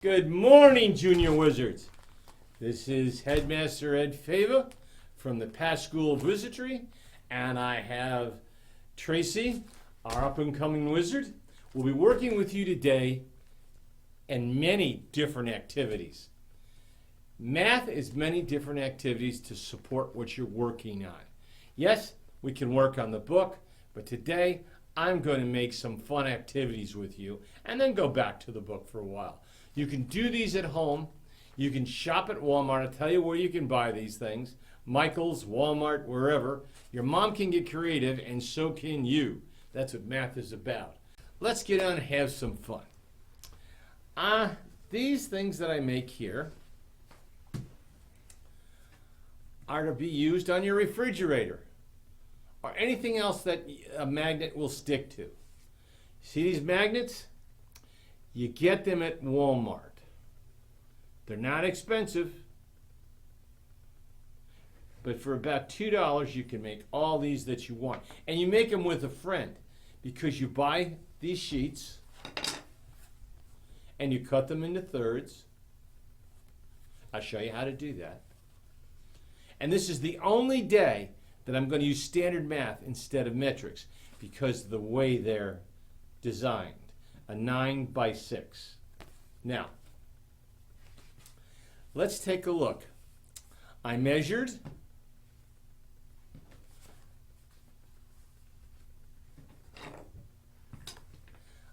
Good morning, Junior Wizards. This is Headmaster Ed Fava from the Past School of Wizardry, and I have Tracy, our up-and-coming wizard, will be working with you today in many different activities. Math is many different activities to support what you're working on. Yes, we can work on the book, but today I'm going to make some fun activities with you and then go back to the book for a while. You can do these at home. You can shop at Walmart. I'll tell you where you can buy these things. Michael's, Walmart, wherever. Your mom can get creative, and so can you. That's what math is about. Let's get on and have some fun. These things that I make here are to be used on your refrigerator or anything else that a magnet will stick to. See these magnets? You get them at Walmart. They're not expensive, but for about $2 you can make all these that you want. And you make them with a friend because you buy these sheets and you cut them into thirds. I'll show you how to do that. And this is the only day that I'm going to use standard math instead of metrics because of the way they're designed. A 9 by 6. Now, let's take a look. I measured.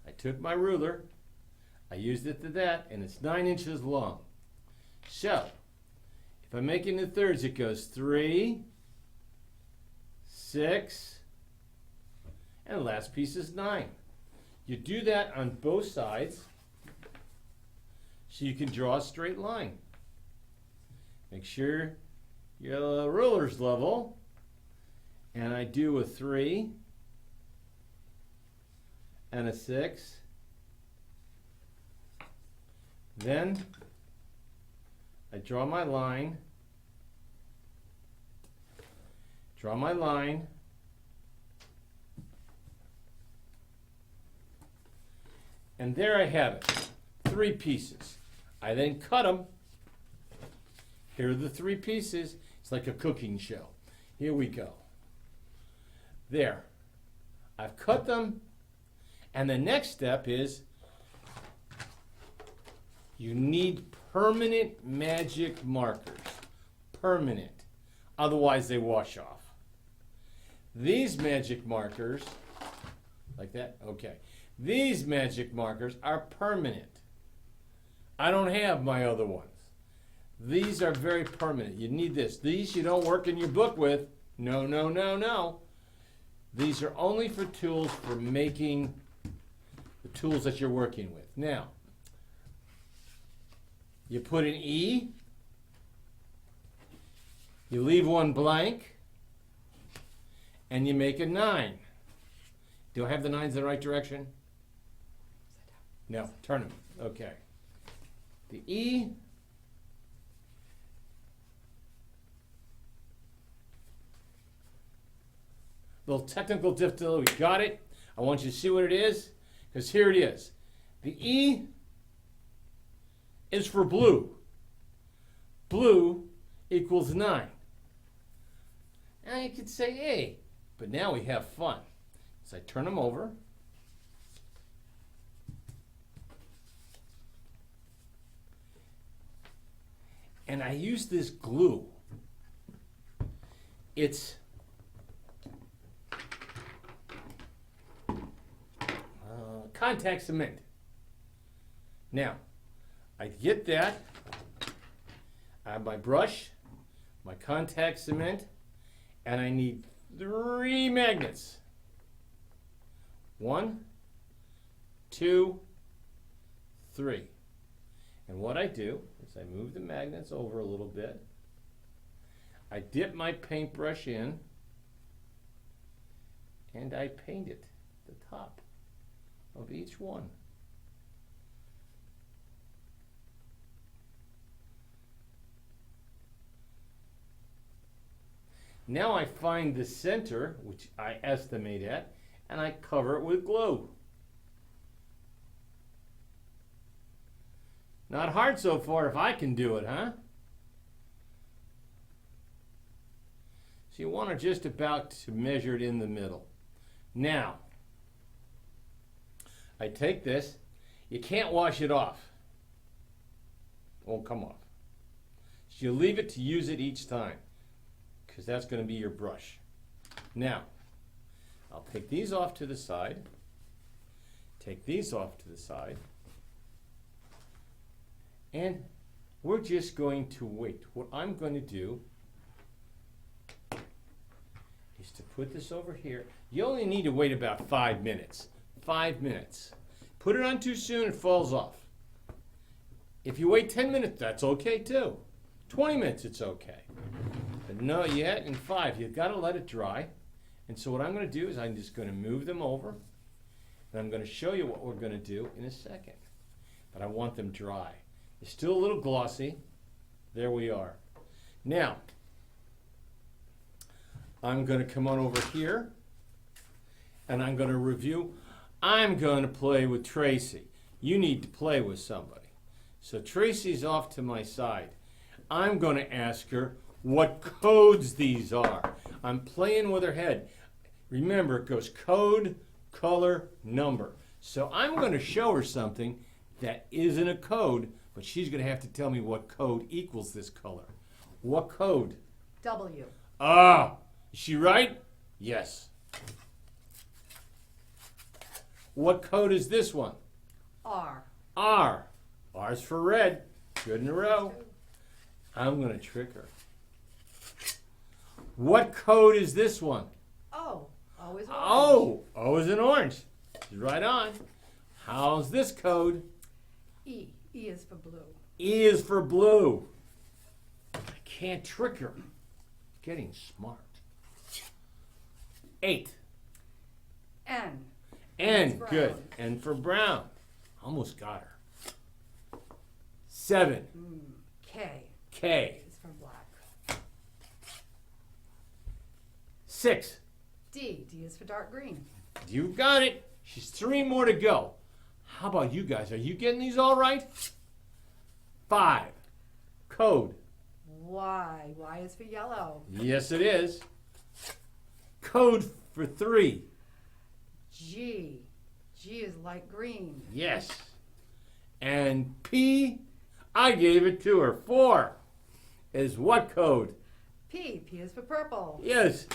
I took my ruler. I used it to that, and it's 9 inches long. So, if I make it into thirds, it goes 3, 6, and the last piece is 9. You do that on both sides so you can draw a straight line. Make sure your ruler's level. And I do a 3 and a 6. Then I draw my line. Draw my line. And there I have it, 3 pieces. I then cut them. Here are the 3 pieces. It's like a cooking show. Here we go. There. I've cut them. And the next step is you need permanent magic markers. Permanent. Otherwise they wash off. These magic markers, like that? Okay. These magic markers are permanent. I don't have my other ones. These are very permanent. You need this. These you don't work in your book with. No, no, no, no. These are only for tools for making the tools that you're working with. Now, you put an E. You leave one blank. And you make a 9. Do I have the 9s in the right direction? No, turn them. Okay. The E. Little technical difficulty. We got it. I want you to see what it is, because here it is. The E is for blue. Blue equals 9. Now you could say A, but now we have fun. So I turn them over. And I use this glue. It's contact cement. Now, I get that. I have my brush, my contact cement, and I need 3 magnets. 1, 2, 3. And what I do is I move the magnets over a little bit. I dip my paintbrush in and I paint it the top of each one. Now I find the center, which I estimate at, and I cover it with glue. Not hard so far if I can do it, huh? So you want to just about to measure it in the middle. Now, I take this. You can't wash it off. It won't come off. So you leave it to use it each time, because that's going to be your brush. Now, I'll take these off to the side. Take these off to the side. And we're just going to wait. What I'm going to do is to put this over here. You only need to wait about 5 minutes. 5 minutes. Put it on too soon, it falls off. If you wait 10 minutes, that's okay too. 20 minutes, it's okay. But no, yet in 5, you've got to let it dry. And so what I'm going to do is I'm just going to move them over. And I'm going to show you what we're going to do in a second. But I want them dry. They're still a little glossy. There we are. Now, I'm going to come on over here. And I'm going to review. I'm going to play with Tracy. You need to play with somebody. So Tracy's off to my side. I'm going to ask her what codes these are. I'm playing with her head. Remember, it goes code, color, number. So I'm going to show her something that isn't a code, but she's going to have to tell me what code equals this color. What code? W. Ah, is she right? Yes. What code is this one? R. R. R's for red. Good in a row. I'm going to trick her. What code is this one? O. O is orange. Oh, O is an orange. She's right on. How's this code? E. E is for blue. E is for blue. I can't trick her. Getting smart. 8. N. N, Brown. good. N for brown. Almost got her. 7. K. K. Is for black. 6. D. D is for dark green. You got it. She's 3 more to go. How about you guys? Are you getting these all right? 5. Code. Y. Y is for yellow. Yes, it is. Code for 3. G. G is light green. Yes. And P, I gave it to her. 4 is what code? P. P is for purple. Yes.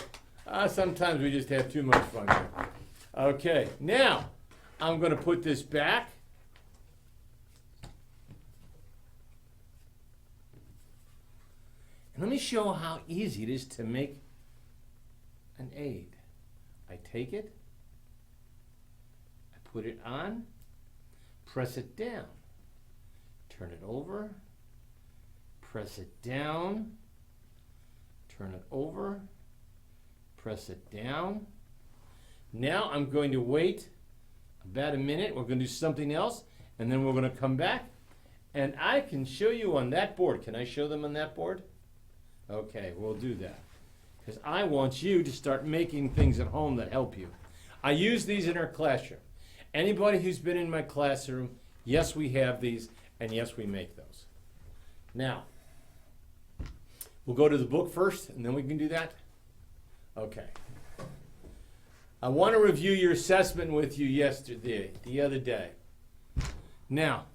Sometimes we just have too much fun here. Okay, now I'm going to put this back. And let me show how easy it is to make an aid. I take it, I put it on, press it down, turn it over, press it down, turn it over, press it down. Now I'm going to wait about a minute. We're going to do something else, and then we're going to come back. And I can show you on that board. Can I show them on that board? Okay, we'll do that. Because I want you to start making things at home that help you. I use these in our classroom. Anybody who's been in my classroom, yes, we have these, and yes, we make those. Now, we'll go to the book first, and then we can do that. Okay. I want to review your assessment with you the other day. Now,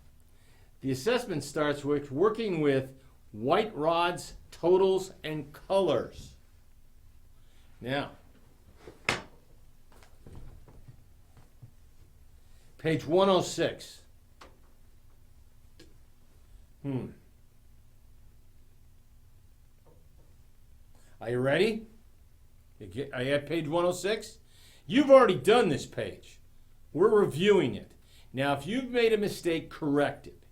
the assessment starts with working with white rods, totals, and colors. Now, page 106. Are you ready? Are you at page 106? You've already done this page. We're reviewing it. Now, if you've made a mistake, correct it.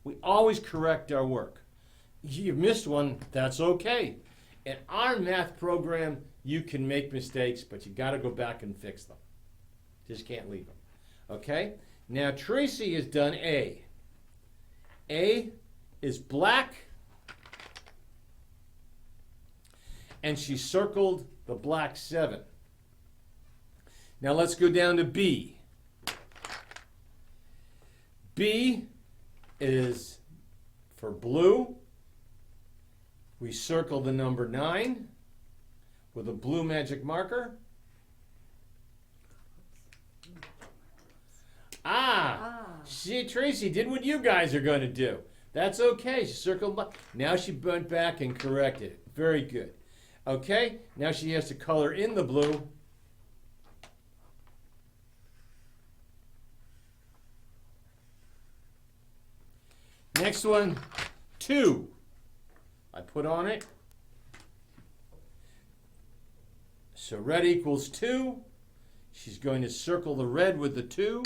We always correct our work. You've missed one, that's okay. In our math program, you can make mistakes, but you got to go back and fix them. Just can't leave them. Okay? Now, Tracy has done A. A is black, and she circled the black 7. Now let's go down to B. B is for blue. We circle the number 9 with a blue magic marker. See, Tracy did what you guys are going to do. That's okay. She circled. Now she went back and corrected it. Very good. Okay, now she has to color in the blue. Next one, 2. I put on it. So red equals 2. She's going to circle the red with the 2.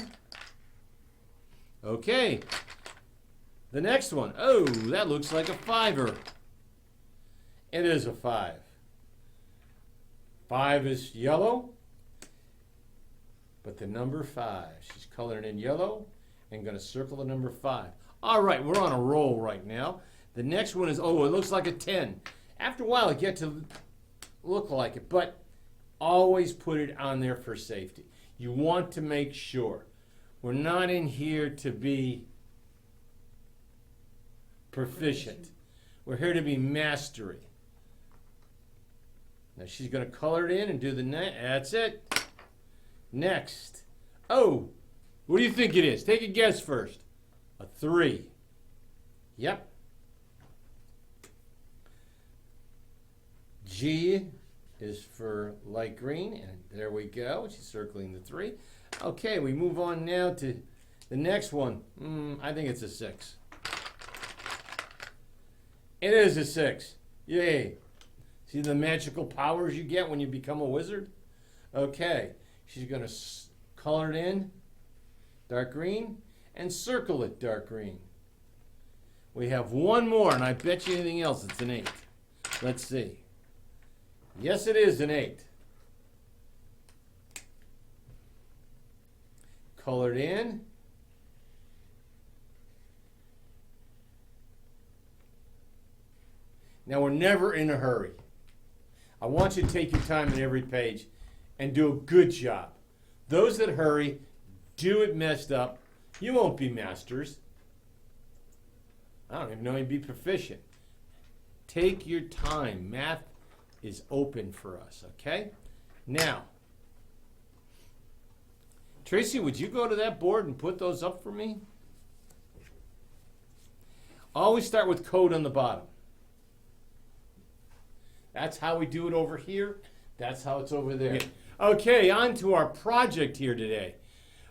Okay. The next one. Oh, that looks like a 5-er. It is a 5. 5 is yellow, but the number 5. She's coloring in yellow and going to circle the number 5. All right, we're on a roll right now. The next one is, oh, it looks like a 10. After a while, it gets to look like it, but always put it on there for safety. You want to make sure. We're not in here to be proficient. We're here to be mastery. Now she's going to color it in and do the next. That's it. Next. Oh, what do you think it is? Take a guess first. A 3. Yep. G is for light green, and there we go. She's circling the 3. Okay, we move on now to the next one. I think it's a 6. It is a 6. Yay. See the magical powers you get when you become a wizard? Okay, she's going to color it in dark green and circle it dark green. We have one more, and I bet you anything else it's an 8. Let's see. Yes, it is an 8. Colored in. Now we're never in a hurry. I want you to take your time in every page and do a good job. Those that hurry, do it messed up, you won't be masters. I don't even know you'd be proficient. Take your time. Math is open for us, okay? Now, Tracy, would you go to that board and put those up for me? Always start with code on the bottom. That's how we do it over here. That's how it's over there. Okay, on to our project here today.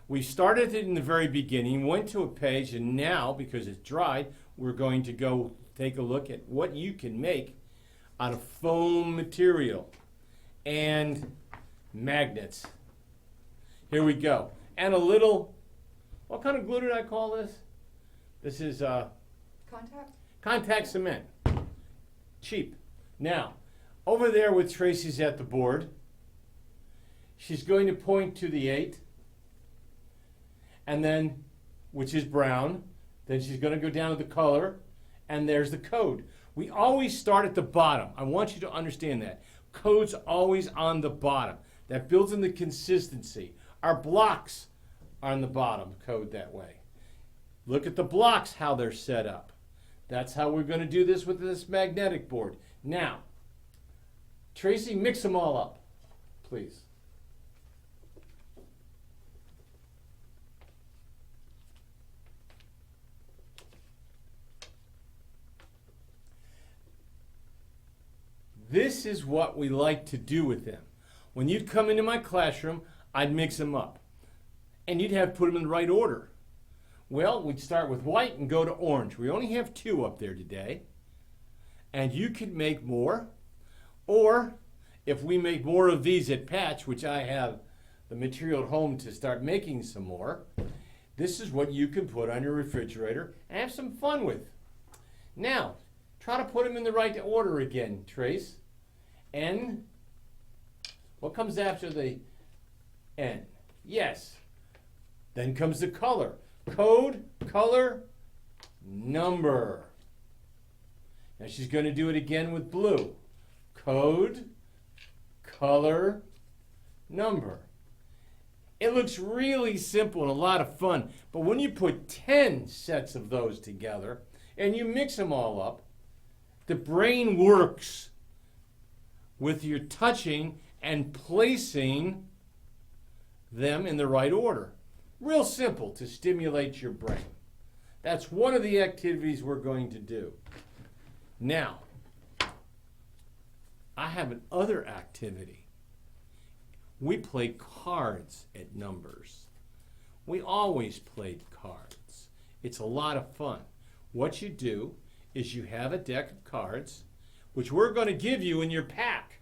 We started it in the very beginning, went to a page, and now, because it's dried, we're going to go take a look at what you can make out of foam material and magnets. Here we go. And a little, what kind of glue did I call this? This is contact cement. Cheap. Now, over there with Tracy's at the board, she's going to point to the 8, and then, which is brown, then she's going to go down to the color, and there's the code. We always start at the bottom. I want you to understand that. Code's always on the bottom. That builds in the consistency. Our blocks are on the bottom, code that way. Look at the blocks, how they're set up. That's how we're going to do this with this magnetic board. Now, Tracy, mix them all up, please. This is what we like to do with them. When you'd come into my classroom, I'd mix them up. And you'd have to put them in the right order. Well, we'd start with white and go to orange. We only have 2 up there today. And you could make more. Or, if we make more of these at Patch, which I have the material at home to start making some more, this is what you can put on your refrigerator and have some fun with. Now, try to put them in the right order again, Trace. N. What comes after the N? Yes. Then comes the color. Code, color, number. Now she's going to do it again with blue. Code, color, number. It looks really simple and a lot of fun. But when you put 10 sets of those together and you mix them all up, the brain works with your touching and placing them in the right order. Real simple to stimulate your brain. That's one of the activities we're going to do. Now, I have another activity. We play cards at Numbers. We always played cards. It's a lot of fun. What you do is you have a deck of cards, which we're going to give you in your pack.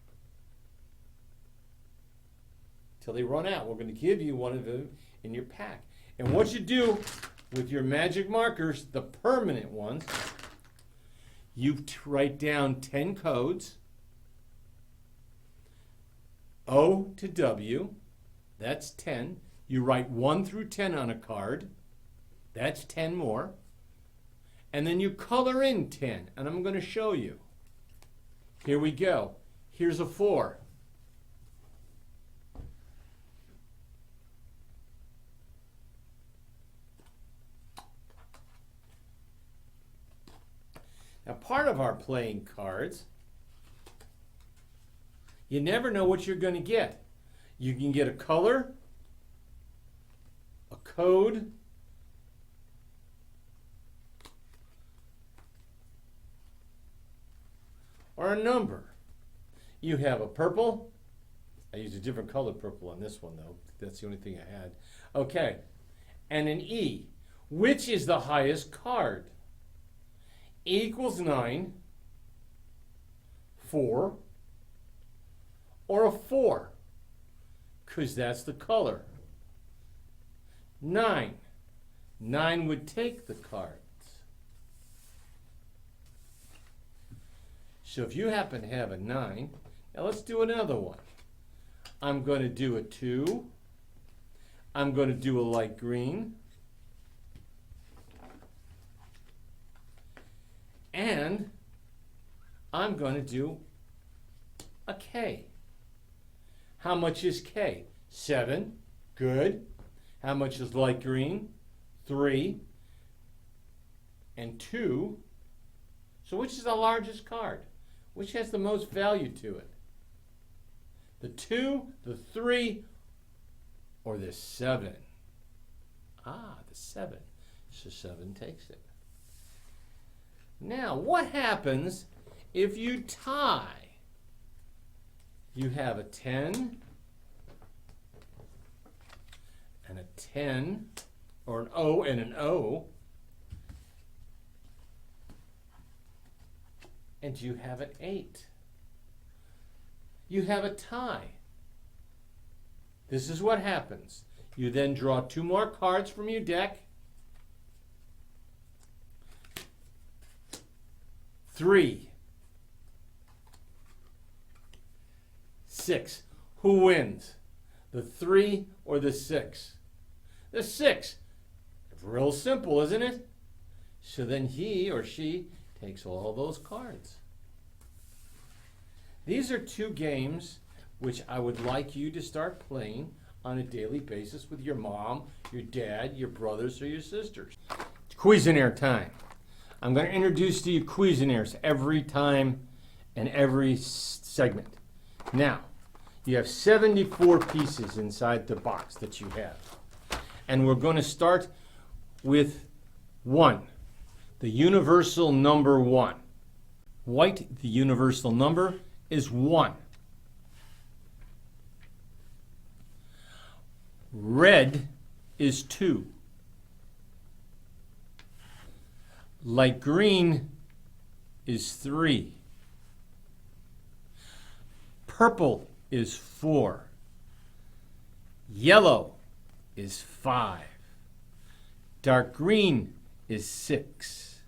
Till they run out, we're going to give you one of them in your pack. And what you do with your magic markers, the permanent ones, you write down 10 codes. O to W, that's 10. You write 1 through 10 on a card. That's 10 more. And then you color in 10, and I'm going to show you. Here we go. Here's a 4. Now, part of our playing cards, you never know what you're going to get. You can get a color, a code, or a number. You have a purple. I used a different color purple on this one, though. That's the only thing I had. Okay. And an E. Which is the highest card? E equals 9, 4, or a 4, because that's the color. 9. 9 would take the cards. So if you happen to have a 9, now let's do another one. I'm going to do a 2. I'm going to do a light green. And I'm going to do a K. How much is K? 7. Good. How much is light green? 3. And 2. So which is the largest card? Which has the most value to it? The 2, the 3, or the 7? Ah, the 7. So 7 takes it. Now, what happens if you tie? You have a 10 and a 10, or an O and an O, and you have an 8. You have a tie. This is what happens. You then draw 2 more cards from your deck. 3. 6. Who wins? The 3 or the 6? The 6. Real simple, isn't it? So then he or she takes all those cards. These are 2 games which I would like you to start playing on a daily basis with your mom, your dad, your brothers, or your sisters. Cuisinart time. I'm going to introduce to you Cuisinarts every time and every segment. Now, you have 74 pieces inside the box that you have. And we're going to start with 1, the universal number 1. White, the universal number, is 1. Red is 2. Light green is 3. Purple is 4. Yellow is 5. Dark green is 6.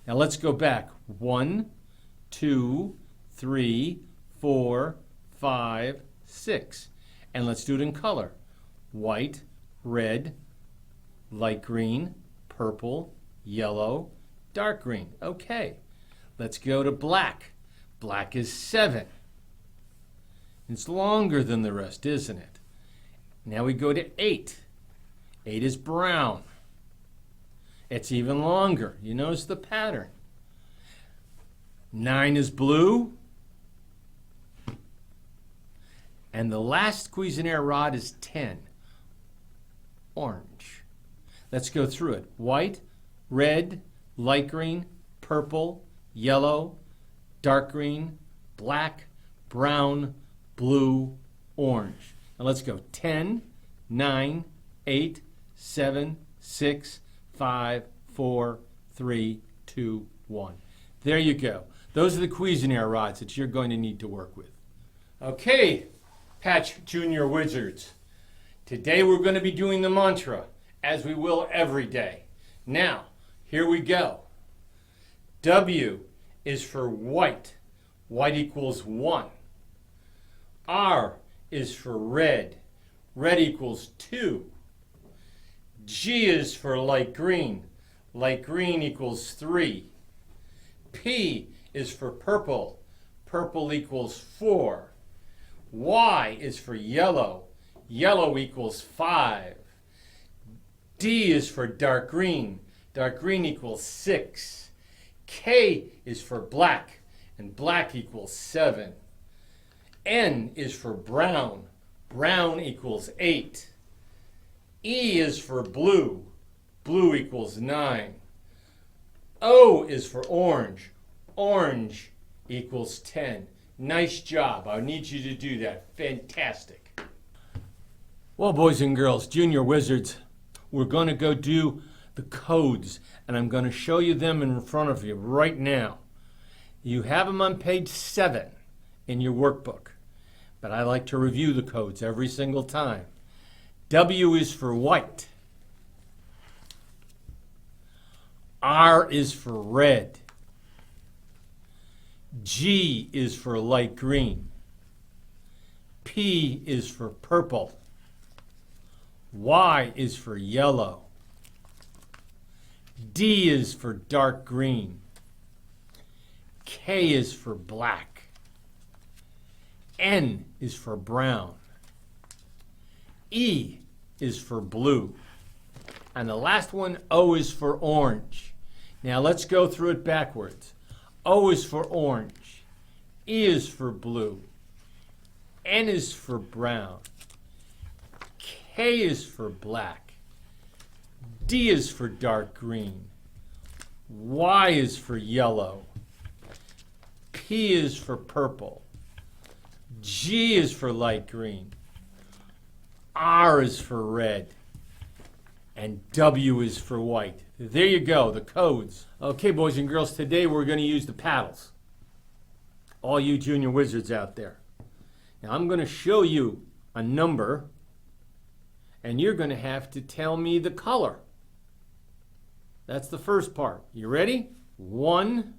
Now let's go back. 1, 2, 3, 4, 5, 6. And let's do it in color. White, red, light green, purple, yellow, dark green. Okay, let's go to black. Black is 7. It's longer than the rest, isn't it? Now we go to 8. 8 is brown. It's even longer. You notice the pattern. 9 is blue. And the last Cuisinart rod is 10. Orange. Let's go through it. White, red, light green, purple, yellow, dark green, black, brown, blue, orange. Now let's go. 10, 9, 8, 7, 6, 5, 4, 3, 2, 1. There you go. Those are the Cuisinart rods that you're going to need to work with. Okay, Patch Junior Wizards. Today we're going to be doing the mantra, as we will every day. Now, here we go. W is for white. White equals 1. R is for red. Red equals 2. G is for light green. Light green equals 3. P is for purple. Purple equals 4. Y is for yellow. Yellow equals 5. D is for dark green. Dark green equals 6. K is for black, and black equals 7. N is for brown. Brown equals 8. E is for blue. Blue equals 9. O is for orange. Orange equals 10. Nice job. I need you to do that. Fantastic. Well, boys and girls, Junior Wizards, we're going to go do the codes, and I'm going to show you them in front of you right now. You have them on page 7 in your workbook, but I like to review the codes every single time. W is for white. R is for red. G is for light green. P is for purple. Y is for yellow. D is for dark green. K is for black. N is for brown. E is for blue. And the last one, O, is for orange. Now let's go through it backwards. O is for orange. E is for blue. N is for brown. K is for black. D is for dark green. Y is for yellow. P is for purple. G is for light green. R is for red. And W is for white. There you go, the codes. Okay, boys and girls, today we're going to use the paddles. All you Junior Wizards out there. Now I'm going to show you a number, and you're going to have to tell me the color. That's the first part. You ready? 1.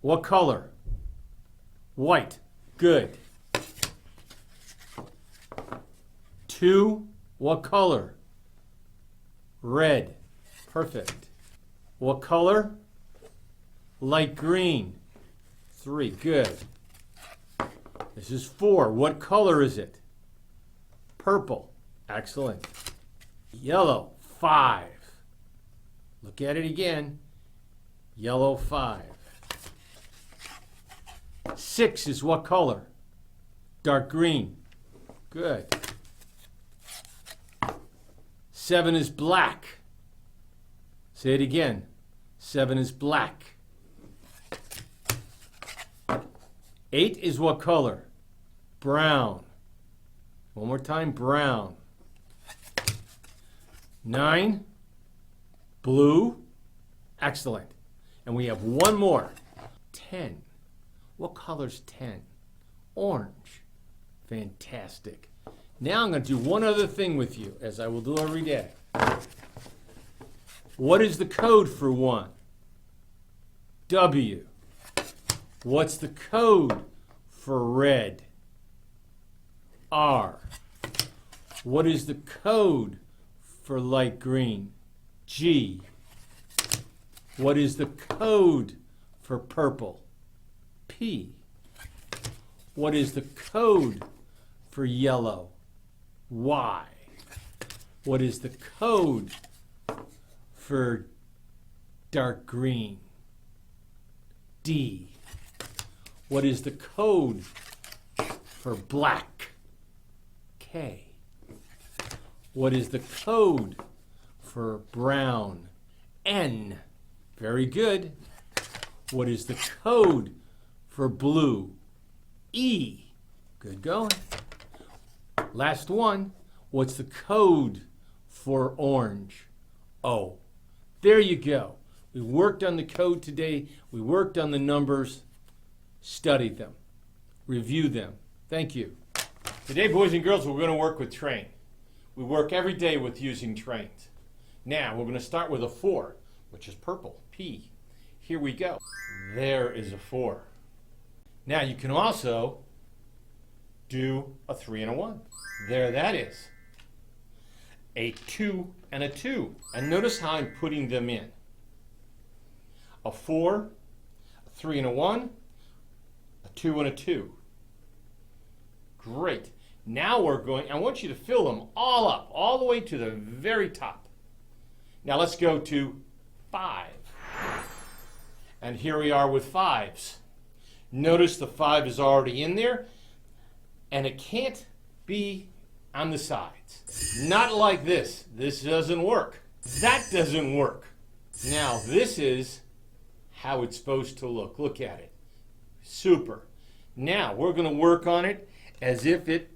What color? White. Good. 2. What color? Red. Perfect. What color? Light green. 3. Good. This is 4. What color is it? Purple. Excellent. Yellow. 5. Look at it again. Yellow. 5. 6 is what color? Dark green. Good. 7 is black. Say it again. 7 is black. 8 is what color? Brown. One more time, brown. 9, blue. Excellent. And we have one more. 10. What color's 10? Orange. Fantastic. Now I'm going to do one other thing with you, as I will do every day. What is the code for 1? W. What's the code for red? R. What is the code for light green? G. What is the code for purple? P. What is the code for yellow? Y. What is the code for dark green? D. What is the code for black? K. What is the code for brown? N. Very good. What is the code for blue? E. Good going. Last one. What's the code for orange? O. There you go. We worked on the code today. We worked on the numbers. Studied them. Reviewed them. Thank you. Today, boys and girls, we're going to work with train. We work every day with using trains. Now, we're going to start with a 4, which is purple, P. Here we go. There is a 4. Now, you can also do a 3 and a 1. There that is. A 2 and a 2. And notice how I'm putting them in. A 4, a 3 and a 1, a 2 and a 2. Great. Now we're going, I want you to fill them all up, all the way to the very top. Now let's go to 5. And here we are with 5s. Notice the 5 is already in there, and it can't be on the sides. Not like this. This doesn't work. That doesn't work. Now this is how it's supposed to look. Look at it. Super. Now we're going to work on it as if it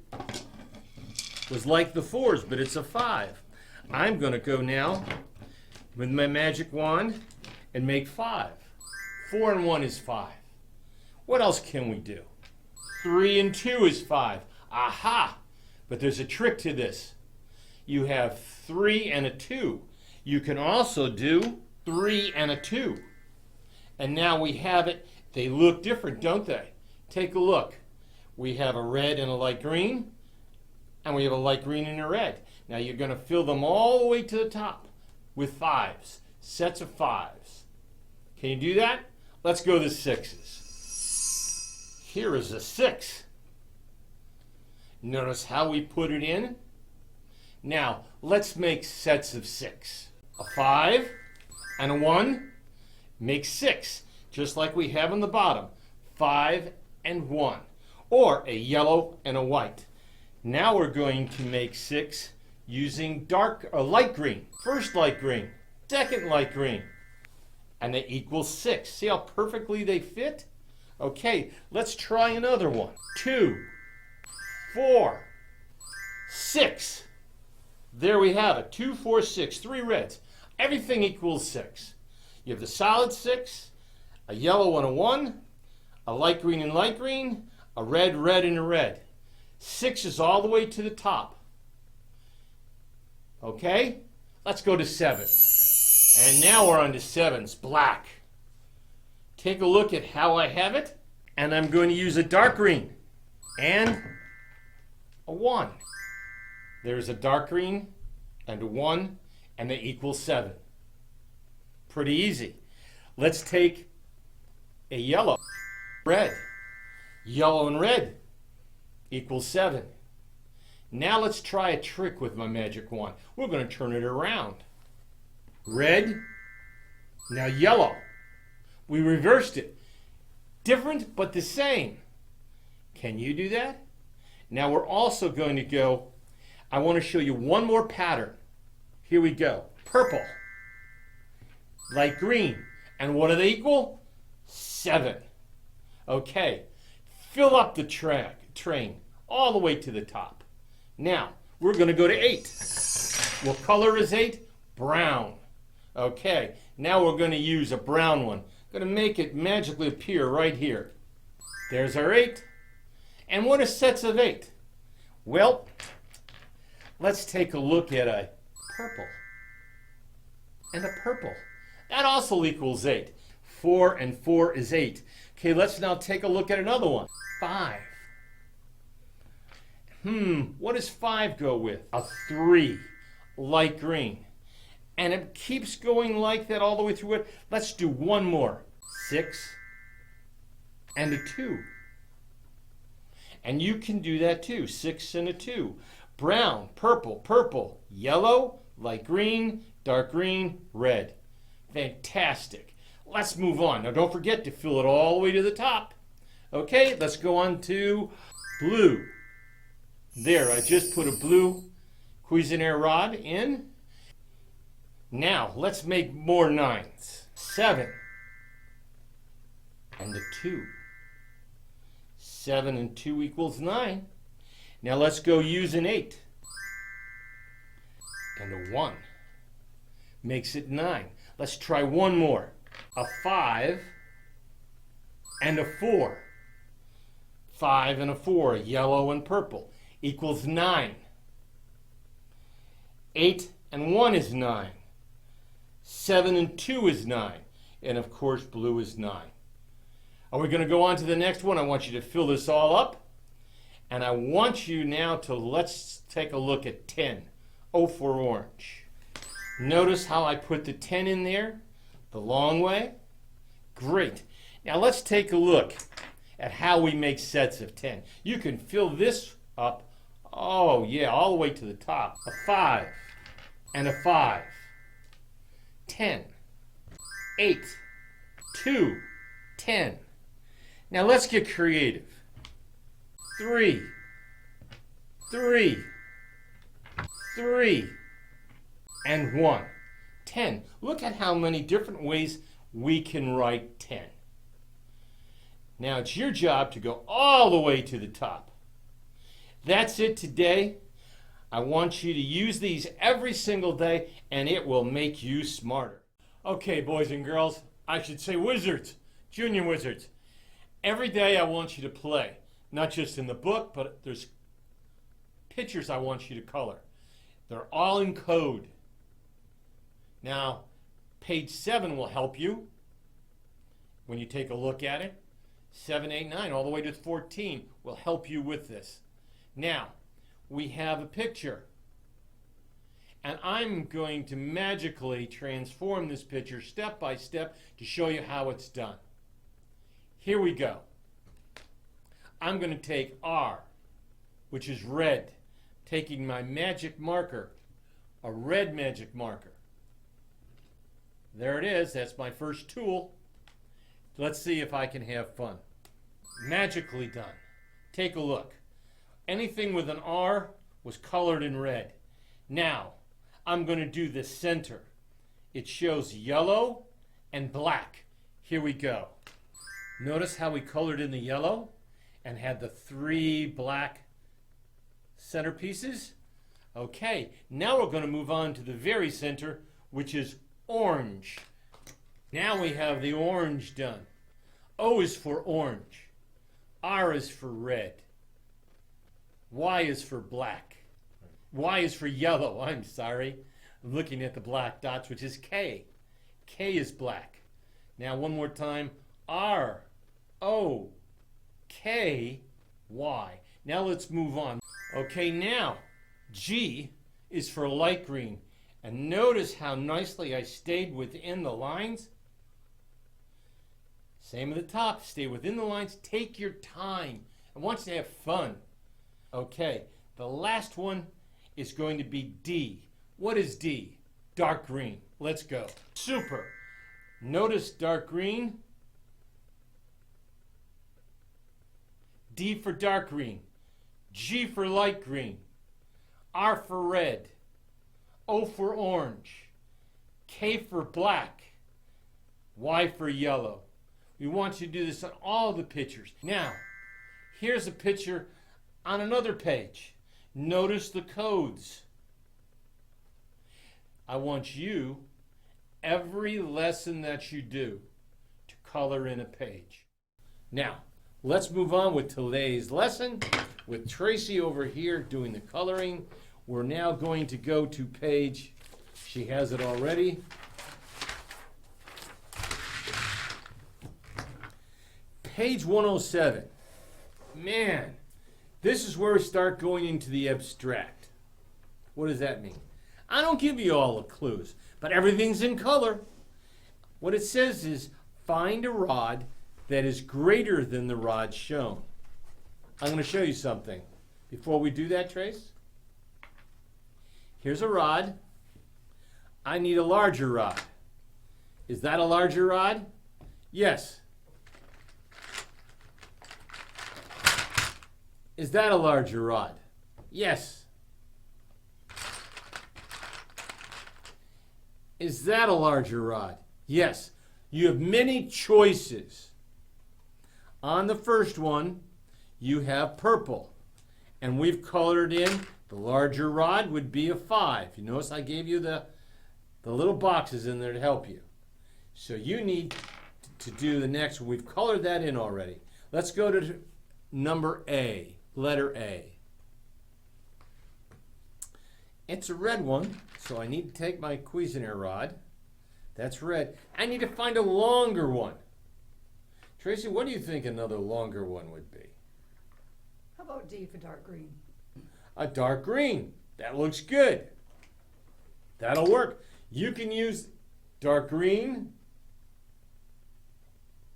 was like the 4s, but it's a 5. I'm going to go now with my magic wand and make 5. 4 and 1 is 5. What else can we do? 3 and 2 is 5. Aha! But there's a trick to this. You have 3 and a 2. You can also do 3 and a 2. And now we have it. They look different, don't they? Take a look. We have a red and a light green, and we have a light green and a red. Now you're going to fill them all the way to the top with 5s, sets of 5s. Can you do that? Let's go to 6s. Here is a 6. Notice how we put it in. Now let's make sets of 6. A 5 and a 1 makes 6, just like we have on the bottom. 5 and 1. Or a yellow and a white. Now we're going to make 6 using light green. First light green, second light green, and they equal 6. See how perfectly they fit? Okay, let's try another one. 2, 4, 6. There we have it. 2, 4, 6. 3 reds. Everything equals 6. You have the solid 6, a yellow and a 1, a light green and light green, a red, red, and a red. 6 is all the way to the top. Okay? Let's go to 7. And now we're on to 7s, black. Take a look at how I have it. And I'm going to use a dark green and a 1. There's a dark green and a 1, and they equal 7. Pretty easy. Let's take a yellow, red. Yellow and red equals 7. Now let's try a trick with my magic wand. We're going to turn it around. Red, now yellow. We reversed it. Different but the same. Can you do that? Now we're also going to go, I want to show you one more pattern. Here we go. Purple, light green. And what do they equal? 7. Okay. Fill up the train all the way to the top. Now, we're going to go to 8. What color is 8? Brown. Okay, now we're going to use a brown one. Going to make it magically appear right here. There's our 8. And what are sets of 8? Well, let's take a look at a purple. And a purple. That also equals 8. 4 and 4 is 8. Okay, let's now take a look at another one. 5. What does 5 go with? A 3, light green. And it keeps going like that all the way through it. Let's do one more. 6 and a 2. And you can do that too, 6 and a 2. brown, purple, purple, yellow, light green, dark green, red. Fantastic. Let's move on. Now don't forget to fill it all the way to the top. Okay, let's go on to blue. There, I just put a blue Cuisinart rod in. Now, let's make more 9s. 7 and a 2. 7 and 2 equals 9. Now let's go use an 8. And a 1 makes it 9. Let's try one more. A 5 and a 4. 5 and a 4, yellow and purple, equals 9. 8 and 1 is 9. 7 and 2 is 9. And of course, blue is 9. Are we going to go on to the next one? I want you to fill this all up. And I want you now to, let's take a look at 10. O for orange. Notice how I put the 10 in there? The long way? Great. Now let's take a look at how we make sets of 10. You can fill this up, oh yeah, all the way to the top. A 5 and a 5. 10. 8. 2. 10. Now let's get creative. 3. 3. 3. And 1. 10. Look at how many different ways we can write 10. Now it's your job to go all the way to the top. That's it today. I want you to use these every single day and it will make you smarter. Okay, boys and girls, I should say wizards, junior wizards. Every day I want you to play, not just in the book, but there's pictures I want you to color. They're all in code. Now, page 7 will help you when you take a look at it. 7, 8, 9, all the way to 14 will help you with this. Now, we have a picture. And I'm going to magically transform this picture step by step to show you how it's done. Here we go. I'm going to take R, which is red, taking my magic marker, a red magic marker. There it is. That's my first tool. Let's see if I can have fun. Magically done. Take a look. Anything with an R was colored in red. Now, I'm going to do the center. It shows yellow and black. Here we go. Notice how we colored in the yellow and had the 3 black centerpieces? Okay, now we're going to move on to the very center, which is orange. Now we have the orange done. O is for orange. R is for red. Y is for black. Y is for yellow. I'm sorry. I'm looking at the black dots, which is K. K is black. Now one more time. R, O, K, Y. Now let's move on. Okay, now G is for light green. And notice how nicely I stayed within the lines. Same at the top. Stay within the lines. Take your time. I want you to have fun. Okay, the last one is going to be D. What is D? Dark green. Let's go. Super. Notice dark green. D for dark green. G for light green. R for red. O for orange. K for black. Y for yellow. We want you to do this on all the pictures. Now, here's a picture on another page. Notice the codes. I want you, every lesson that you do, to color in a page. Now, let's move on with today's lesson with Tracy over here doing the coloring. We're now going to go to page, she has it already. Page 107. Man, this is where we start going into the abstract. What does that mean? I don't give you all the clues, but everything's in color. What it says is, find a rod that is greater than the rod shown. I'm going to show you something. Before we do that, Trace, Here's a rod. I need a larger rod. Is that a larger rod? Yes. Is that a larger rod? Yes. Is that a larger rod? Yes. You have many choices. On the first one, you have purple. And we've colored in the larger rod would be a 5. You notice I gave you the little boxes in there to help you. So you need to do the next one. We've colored that in already. Let's go to number A, letter A. It's a red one, so I need to take my Cuisinart rod. That's red. I need to find a longer one. Tracy, what do you think another longer one would be? How about D for dark green? A dark green. That looks good. That'll work. You can use dark green,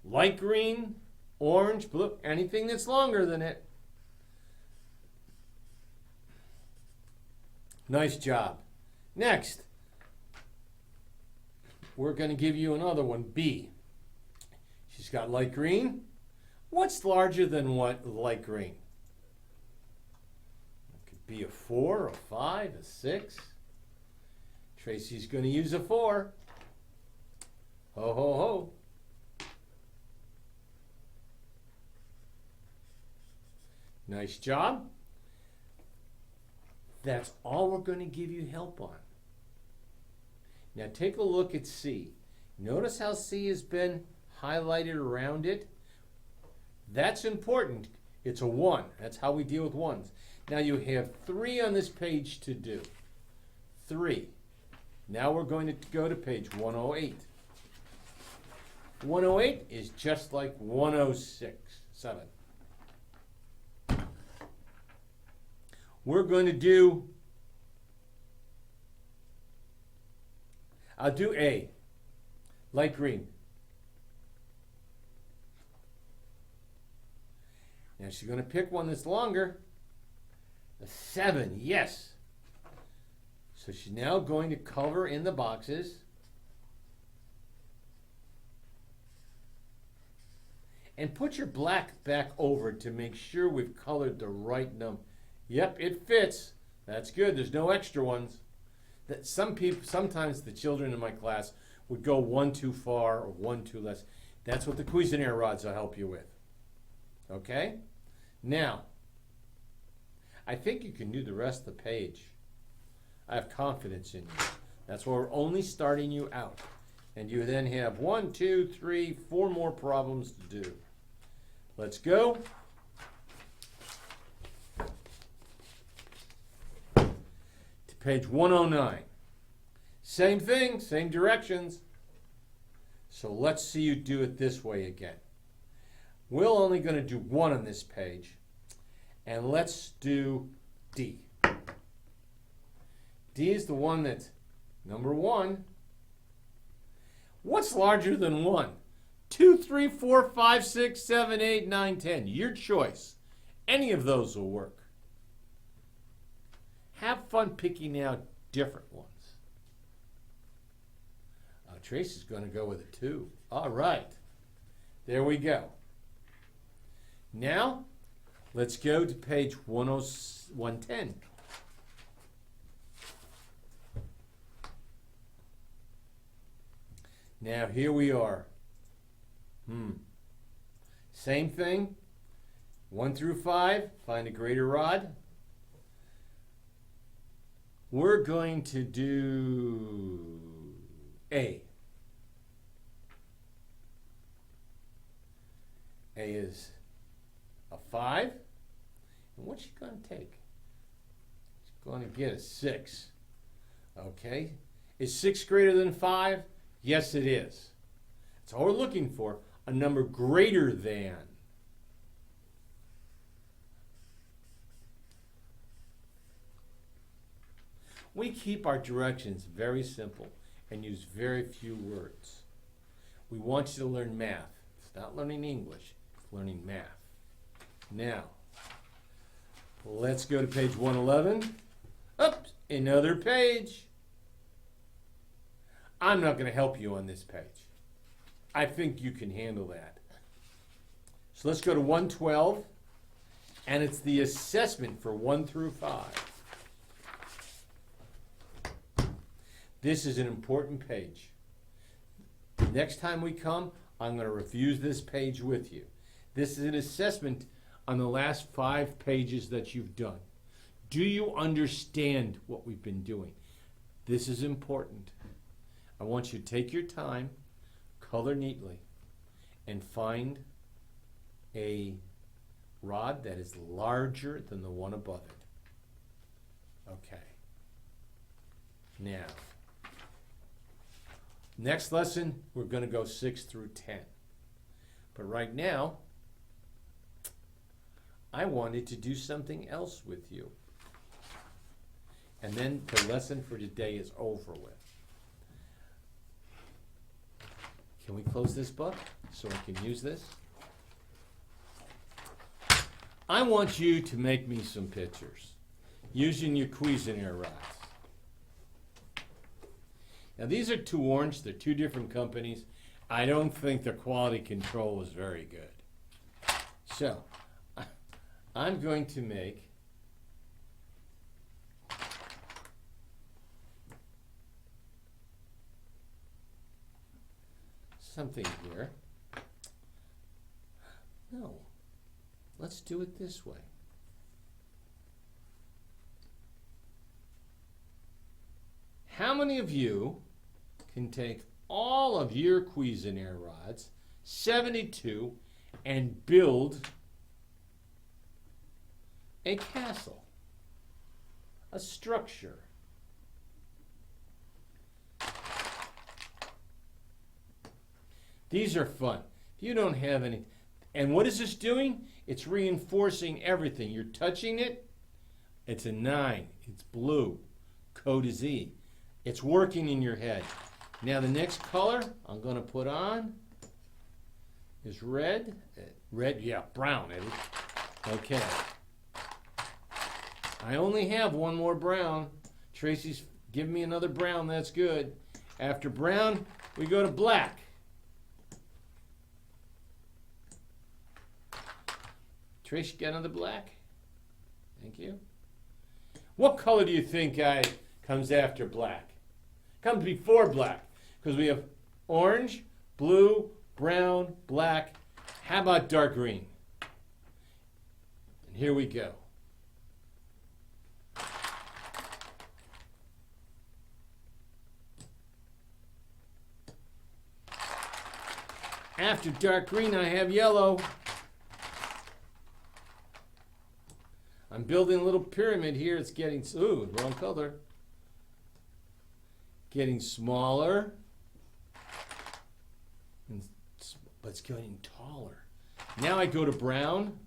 light green, orange, blue, anything that's longer than it. Nice job. Next, we're going to give you another one, B. She's got light green. What's larger than what light green? It could be a 4, a 5, a 6. Tracy's going to use a 4. Ho, ho, ho. Nice job. That's all we're going to give you help on. Now take a look at C. Notice how C has been highlighted around it? That's important. It's a 1. That's how we deal with 1s. Now you have 3 on this page to do. 3. Now we're going to go to page 108. 108 is just like 106.7. We're going to do, I'll do A, light green. Now she's going to pick one that's longer. A 7, yes. So she's now going to color in the boxes. And put your black back over to make sure we've colored the right number. Yep, it fits. That's good. There's no extra ones. That sometimes the children in my class would go 1 too far or 1 too less. That's what the Cuisinart rods will help you with. Okay? Now, I think you can do the rest of the page. I have confidence in you. That's why we're only starting you out. And you then have 1, 2, 3, 4 more problems to do. Let's go. To page 109. Same thing, same directions. So let's see you do it this way again. We're only going to do 1 on this page. And let's do D. D is the one that's number 1. What's larger than 1? 2, 3, 4, 5, 6, 7, 8, 9, 10. Your choice. Any of those will work. Have fun picking out different ones. Tracy's going to go with a 2. All right. There we go. Now, let's go to page 110. Now, here we are. Same thing. 1 through 5, find a greater rod. We're going to do A. A is a 5. And what's she going to take? She's going to get a 6. Okay. Is 6 greater than 5? Yes, it is. That's all we're looking for. A number greater than. We keep our directions very simple and use very few words. We want you to learn math. It's not learning English, it's learning math. Now, let's go to page 111. Oops, another page. I'm not going to help you on this page. I think you can handle that. So let's go to 112, and it's the assessment for 1 through 5. This is an important page. Next time we come, I'm going to review this page with you. This is an assessment on the last 5 pages that you've done. Do you understand what we've been doing? This is important. I want you to take your time, color neatly, and find a rod that is larger than the one above it. Okay. Now, next lesson, we're going to go 6 through 10. But right now, I wanted to do something else with you. And then the lesson for today is over with. Can we close this book so I can use this? I want you to make me some pictures using your Cuisinart rods. Now these are 2 orange, they're 2 different companies. I don't think the quality control was very good. So, I'm going to make something here. No, let's do it this way. How many of you can take all of your Cuisinart rods, 72, and build a castle, a structure? These are fun. If you don't have any, and what is this doing? It's reinforcing everything. You're touching it, it's a 9, it's blue, code is E. It's working in your head. Now the next color I'm going to put on is red. Red, yeah, brown, Eddie. Okay. I only have one more brown. Tracy's give me another brown, that's good. After brown, we go to black. Tracy, got another black? Thank you. What color do you think comes after black? Comes before black. Because we have orange, blue, brown, black. How about dark green? And here we go. After dark green, I have yellow. I'm building a little pyramid here. It's getting, ooh, wrong color. Getting smaller, but it's getting taller. Now I go to brown.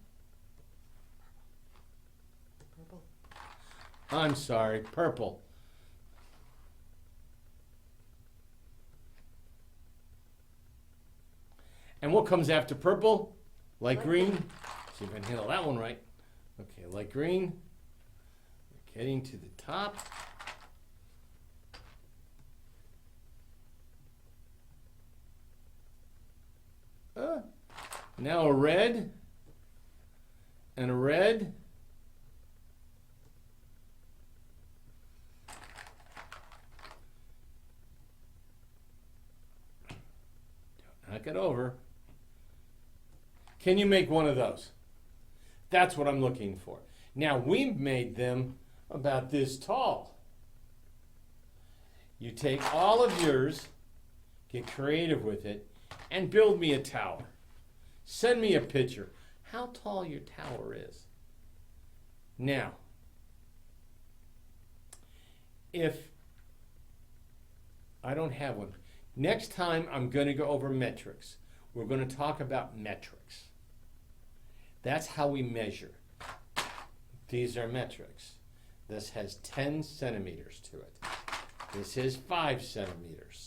Purple. I'm sorry, purple. And what comes after purple? Light green. See if I can handle that one right. Okay, light green. We're getting to the top. Now a red. And a red. Don't knock it over. Can you make one of those? That's what I'm looking for. Now, we've made them about this tall. You take all of yours, get creative with it, and build me a tower. Send me a picture. How tall your tower is. Now, if I don't have one, next time I'm going to go over metrics. We're going to talk about metrics. That's how we measure. These are metrics. This has 10 centimeters to it. This has 5 centimeters.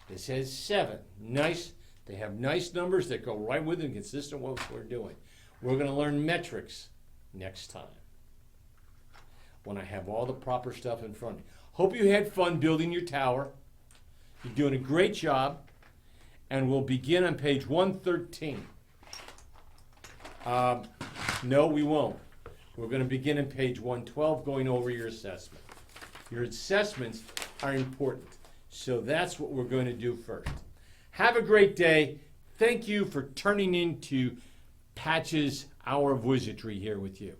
This has 7. Nice. They have nice numbers that go right with it and consistent with what we're doing. We're going to learn metrics next time. when I have all the proper stuff in front of me. Hope you had fun building your tower. You're doing a great job. And we'll begin on page 113. No, we won't. We're going to begin on page 112 going over your assessment. Your assessments are important. So that's what we're going to do first. Have a great day. Thank you for turning into Patch's Hour of Wizardry here with you.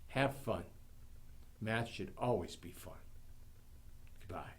Have fun. Math should always be fun. Goodbye.